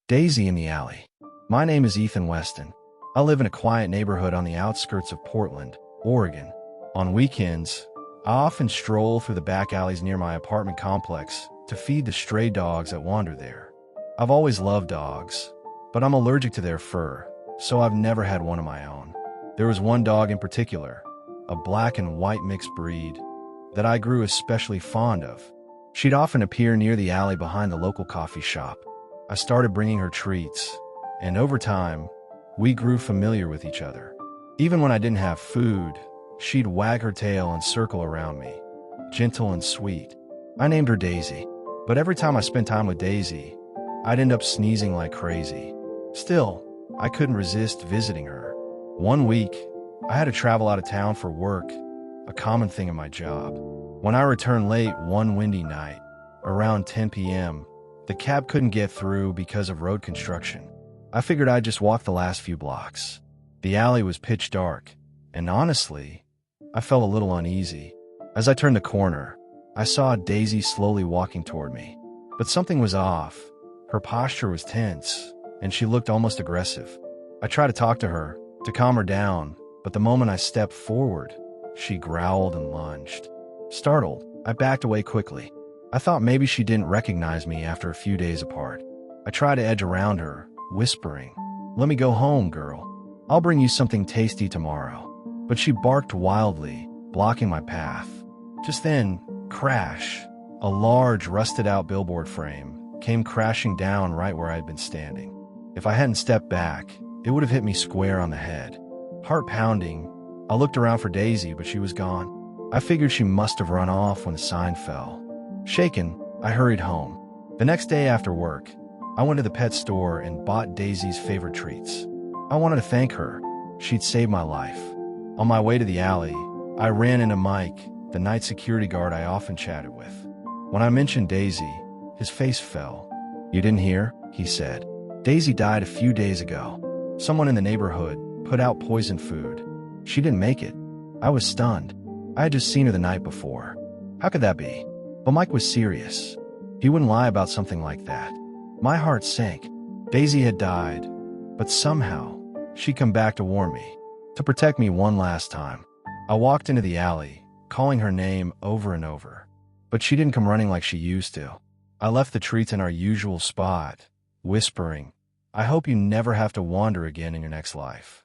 Daisy in the alley. My name is Ethan Weston. I live in a quiet neighborhood on the outskirts of Portland, Oregon. On weekends, I often stroll through the back alleys near my apartment complex to feed the stray dogs that wander there. I've always loved dogs, but I'm allergic to their fur, so I've never had one of my own. There was one dog in particular, a black and white mixed breed, that I grew especially fond of. She'd often appear near the alley behind the local coffee shop. I started bringing her treats, and over time, we grew familiar with each other. Even when I didn't have food, she'd wag her tail and circle around me, gentle and sweet. I named her Daisy, but every time I spent time with Daisy, I'd end up sneezing like crazy. Still, I couldn't resist visiting her. One week, I had to travel out of town for work, a common thing in my job. When I returned late one windy night, around 10 p.m., the cab couldn't get through because of road construction. I figured I'd just walk the last few blocks. The alley was pitch dark, and honestly, I felt a little uneasy. As I turned the corner, I saw Daisy slowly walking toward me. But something was off. Her posture was tense, and she looked almost aggressive. I tried to talk to her, to calm her down, but the moment I stepped forward, she growled and lunged. Startled, I backed away quickly. I thought maybe she didn't recognize me after a few days apart. I tried to edge around her, whispering, "Let me go home, girl. I'll bring you something tasty tomorrow." But she barked wildly, blocking my path. Just then, crash, a large, rusted-out billboard frame came crashing down right where I had been standing. If I hadn't stepped back, it would have hit me square on the head. Heart pounding, I looked around for Daisy, but she was gone. I figured she must have run off when the sign fell. Shaken, I hurried home. The next day after work, I went to the pet store and bought Daisy's favorite treats. I wanted to thank her. She'd saved my life. On my way to the alley, I ran into Mike, the night security guard I often chatted with. When I mentioned Daisy, his face fell. "You didn't hear?" he said. "Daisy died a few days ago. Someone in the neighborhood put out poisoned food. She didn't make it." I was stunned. I had just seen her the night before. How could that be? But Mike was serious. He wouldn't lie about something like that. My heart sank. Daisy had died, but somehow she'd come back to warn me, to protect me one last time. I walked into the alley, calling her name over and over, but she didn't come running like she used to. I left the treats in our usual spot, whispering, "I hope you never have to wander again in your next life."